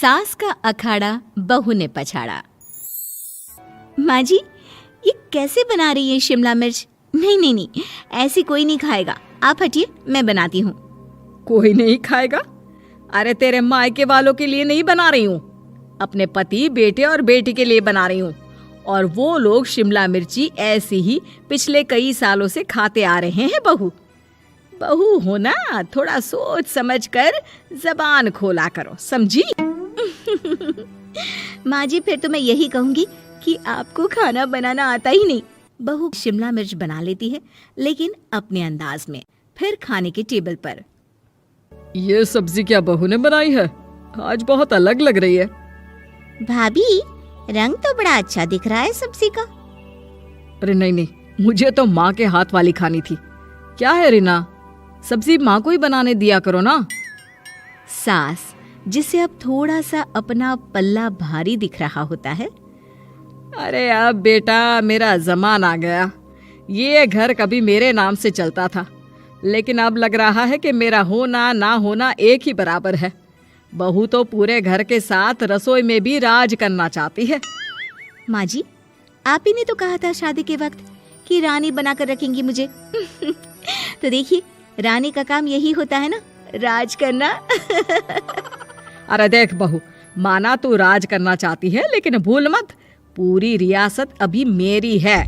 सास का अखाड़ा बहू ने पछाड़ा। माँ जी, ये कैसे बना रही है शिमला मिर्च? नहीं नहीं नहीं, ऐसी कोई नहीं खाएगा। आप हटिए, मैं बनाती हूँ। कोई नहीं खाएगा? अरे तेरे मायके वालों के लिए नहीं बना रही हूँ, अपने पति, बेटे और बेटी के लिए बना रही हूँ। और वो लोग शिमला मिर्ची ऐसी ही पिछले कई सालों से खाते आ रहे हैं। बहू बहू हो ना, थोड़ा सोच समझ कर जबान खोला करो, समझी? माँ जी, फिर तो मैं यही कहूँगी कि आपको खाना बनाना आता ही नहीं। बहू शिमला मिर्च बना लेती है, लेकिन अपने अंदाज में। फिर खाने के टेबल पर, ये सब्जी क्या बहू ने बनाई है? आज बहुत अलग लग रही है। भाभी, रंग तो बड़ा अच्छा दिख रहा है सब्जी का। अरे नहीं नहीं, मुझे तो माँ के हाथ वाली खानी थी। क्या है रीना, सब्जी माँ को ही बनाने दिया करो ना। सास, जिसे अब थोड़ा सा अपना पल्ला भारी दिख रहा होता है। अरे अब बेटा मेरा जमाना आ गया। ये घर कभी मेरे नाम से चलता था, लेकिन अब लग रहा है कि मेरा होना ना होना एक ही बराबर है। बहू तो पूरे घर के साथ रसोई में भी राज करना चाहती है। माँ जी, आप ही ने तो कहा था शादी के वक्त कि रानी बनाकर रखेंगी मुझे। तो देखिए, रानी का काम यही होता है ना, राज करना। अरे देख बहू, माना तू राज करना चाहती है, लेकिन भूल मत, पूरी रियासत अभी मेरी है।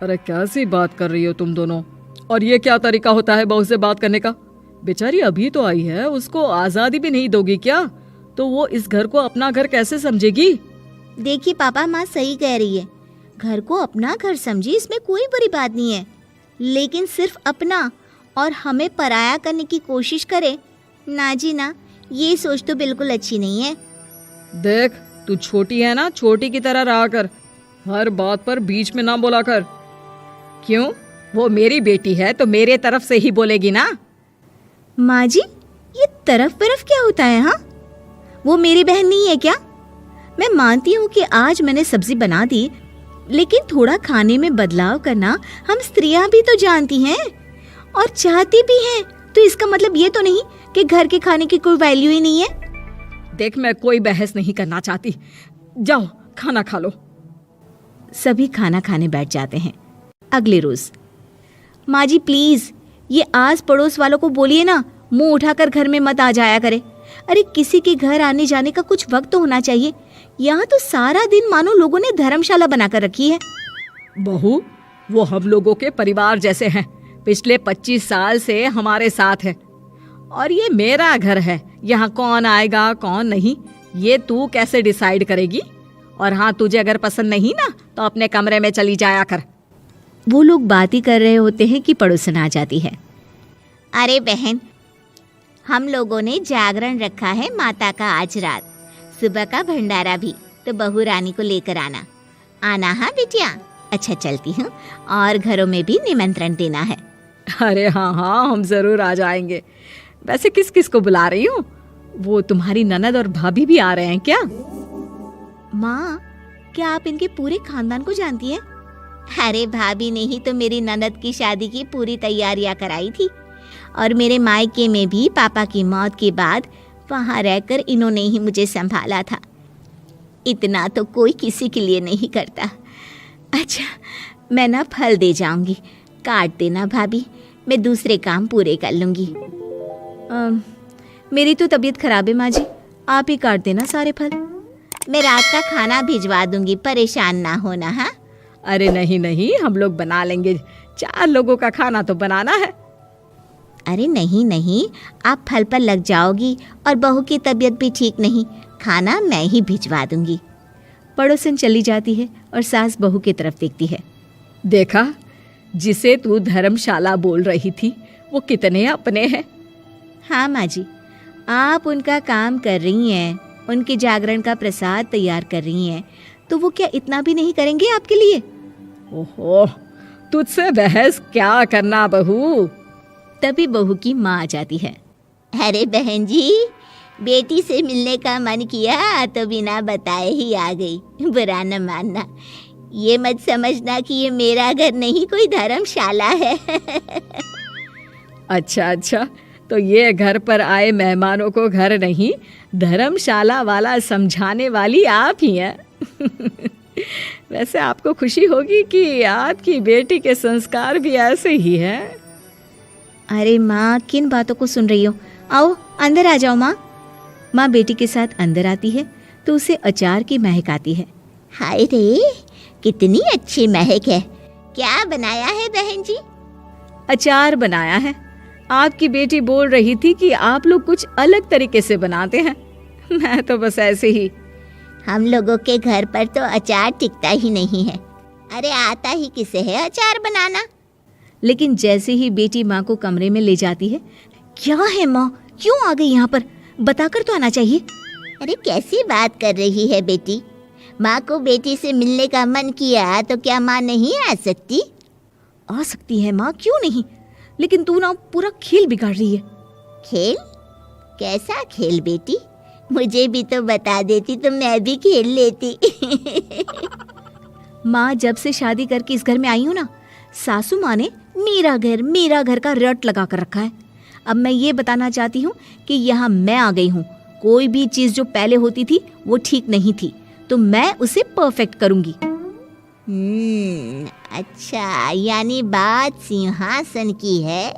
अरे कैसी बात कर रही हो तुम दोनों? और ये क्या तरीका होता है बहू से बात करने का? बेचारी अभी तो आई है, उसको आजादी भी नहीं दोगी क्या? तो वो इस घर को अपना घर कैसे समझेगी? देखिए पापा, माँ सही कह रही है। घर को अपना घर समझी, इसमें कोई बुरी बात नहीं है। लेकिन सिर्फ अपना और हमें पराया करने की कोशिश करे ना जी ना, ये सोच तो बिल्कुल अच्छी नहीं है। देख, तू छोटी है ना, छोटी की तरह रहा कर। हर बात पर बीच में ना बोला कर। क्यों? वो मेरी बेटी है तो मेरे तरफ से ही बोलेगी ना। माँ जी, ये तरफ क्या होता है? हाँ, वो मेरी बहन नहीं है क्या? मैं मानती हूँ कि आज मैंने सब्जी बना दी, लेकिन थोड़ा खाने में बदलाव करना हम स्त्रियां भी तो जानती हैं और चाहती भी हैं। तो इसका मतलब ये तो नहीं कि घर के खाने की कोई वैल्यू ही नहीं है। देख, मैं कोई बहस नहीं करना चाहती, जाओ खाना खा लो। सभी खाना खाने बैठ जाते हैं। अगले रोज, माँ जी प्लीज, ये आस पड़ोस वालों को बोलिए ना, मुंह उठाकर घर में मत आ जाया करे। अरे किसी के घर आने जाने का कुछ वक्त तो होना चाहिए। यहाँ तो सारा दिन मानो लोगों ने धर्मशाला बनाकर रखी है। बहू, वो हम लोगों के परिवार जैसे हैं, पिछले 25 साल से हमारे साथ है। और ये मेरा घर है, यहाँ कौन आएगा कौन नहीं ये तू कैसे डिसाइड करेगी? और हाँ, तुझे अगर पसंद नहीं ना तो अपने कमरे में चली जाया कर। वो लोग बात ही कर रहे होते हैं कि पड़ोसन आ जाती है। अरे बहन, हम लोगों ने जागरण रखा है माता का आज रात, सुबह का भंडारा भी, तो बहू रानी को लेकर आना। आना हाँ बिटिया? अच्छा चलती हूँ, और घरों में भी निमंत्रण देना है। अरे हाँ हाँ, हम जरूर आ जाएंगे। वैसे किस किस को बुला रही हूँ? वो तुम्हारी ननद और भाभी भी आ रहे हैं क्या? माँ, क्या आप इनके पूरे खानदान को जानती हैं? अरे भाभी ने ही तो मेरी ननद की शादी की पूरी तैयारियां कराई थी, और मेरे मायके में भी पापा की मौत के बाद वहाँ रहकर इन्होंने ही मुझे संभाला था। इतना तो कोई किसी के लिए नहीं करता। अच्छा, मैं ना फल दे जाऊंगी, काट देना भाभी, मैं दूसरे काम पूरे कर लूंगी। मेरी तो तबीयत खराब है माँ जी, आप ही काट देना सारे फल। मैं रात का खाना भिजवा दूंगी, परेशान ना होना। हाँ? अरे नहीं नहीं, हम लोग बना लेंगे, 4 लोगों का खाना तो बनाना है। अरे नहीं नहीं, आप फल पर लग जाओगी, और बहू की तबीयत भी ठीक नहीं, खाना मैं ही भिजवा दूंगी। पड़ोसन चली जाती है और सास बहू की तरफ देखती है। देखा, जिसे तू धर्मशाला बोल रही थी वो कितने अपने हैं। हाँ माँ जी, आप उनका काम कर रही हैं, उनके जागरण का प्रसाद तैयार कर रही हैं, तो वो क्या इतना भी नहीं करेंगे आपके लिए? ओहो, तुझसे बहस क्या करना बहू। तभी बहू की माँ आ जाती है। अरे बहन जी, बेटी से मिलने का मन किया तो बिना बताए ही आ गई, बुरा न मानना। ये मत समझना कि ये मेरा घर नहीं, कोई धर्मशाला है। अच्छा अच्छा, तो ये घर पर आए मेहमानों को घर नहीं धर्मशाला वाला समझाने वाली आप ही हैं। वैसे आपको खुशी होगी कि आपकी बेटी के संस्कार भी ऐसे ही हैं। अरे माँ, किन बातों को सुन रही हो? आओ अंदर आ जाओ माँ। माँ बेटी के साथ अंदर आती है तो उसे अचार की महक आती है। हाय रे, कितनी अच्छी महक है। क्या बनाया है बहन जी? अचार बनाया है। आपकी बेटी बोल रही थी कि आप लोग कुछ अलग तरीके से बनाते हैं। मैं तो बस ऐसे ही। हम लोगों के घर पर तो अचार टिकता ही नहीं है। अरे आता ही किसे है अचार बनाना? लेकिन जैसे ही बेटी माँ को कमरे में ले जाती है, क्या है माँ, क्यों आ गई यहाँ पर? बताकर तो आना चाहिए। अरे कैसी बात कर रही है बेटी? माँ को बेटी से मिलने का मन किया तो क्या माँ नहीं आ सकती? आ सकती है माँ, क्यों नहीं, लेकिन तू ना पूरा खेल बिगाड़ रही है। खेल? कैसा खेल बेटी? मुझे भी तो बता देती तो मैं भी खेल लेती। माँ, जब से शादी करके इस घर में आई हूँ ना, सासू माँ ने मेरा घर का रट लगा कर रखा है। अब मैं ये बताना चाहती हूँ कि यहाँ मैं आ गई हूँ। कोई भी चीज़ जो पहले होती थी वो ठीक नहीं थी, तो मैं उसे परफेक्ट करूँगी। अच्छा, यानी बात सिंहासन की है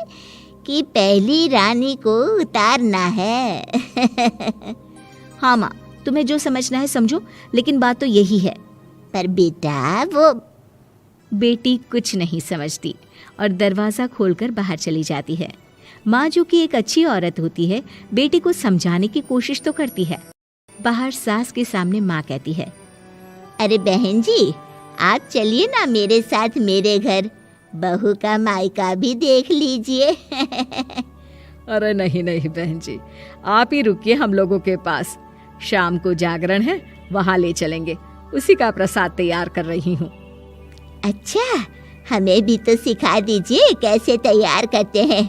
कि पहली रानी को उतारना है। हाँ माँ, तुम्हें जो समझना है समझो, लेकिन बात तो यही है। पर बेटा वो... बेटी कुछ नहीं समझती और दरवाज़ा खोलकर बाहर चली जाती है। माँ, जो कि एक अच्छी औरत होती है, बेटी को समझाने की कोशिश तो करती है। बाहर सास के सामने माँ कहती है, अरे बहन जी, आप चलिए ना मेरे साथ मेरे घर, बहू का मायका भी देख लीजिए। अरे नहीं नहीं बहन जी, आप ही रुकिए हम लोगों के पास। शाम को जागरण है, वहाँ ले चलेंगे। उसी का प्रसाद तैयार कर रही हूँ। अच्छा, हमें भी तो सिखा दीजिए कैसे तैयार करते हैं।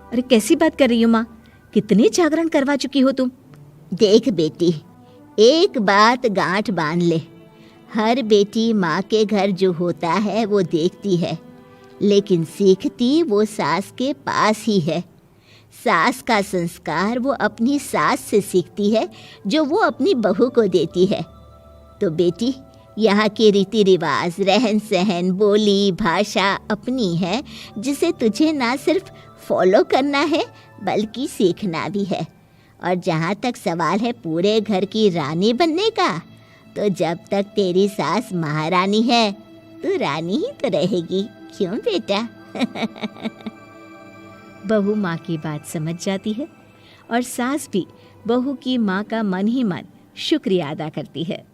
अरे कैसी बात कर रही हो माँ, कितने जागरण करवा चुकी हो तुम? देख बेटी, एक बात गांठ बांध ले, हर बेटी माँ के घर जो होता है वो देखती है, लेकिन सीखती वो सास के पास ही है। सास का संस्कार वो अपनी सास से सीखती है, जो वो अपनी बहू को देती है। तो बेटी, यहाँ के रीति रिवाज, रहन सहन, बोली भाषा अपनी है, जिसे तुझे ना सिर्फ फॉलो करना है बल्कि सीखना भी है। और जहाँ तक सवाल है पूरे घर की रानी बनने का, तो जब तक तेरी सास महारानी है, तू रानी ही तो रहेगी। क्यों बेटा? बहू माँ की बात समझ जाती है और सास भी बहू की माँ का मन ही मन शुक्रिया अदा करती है।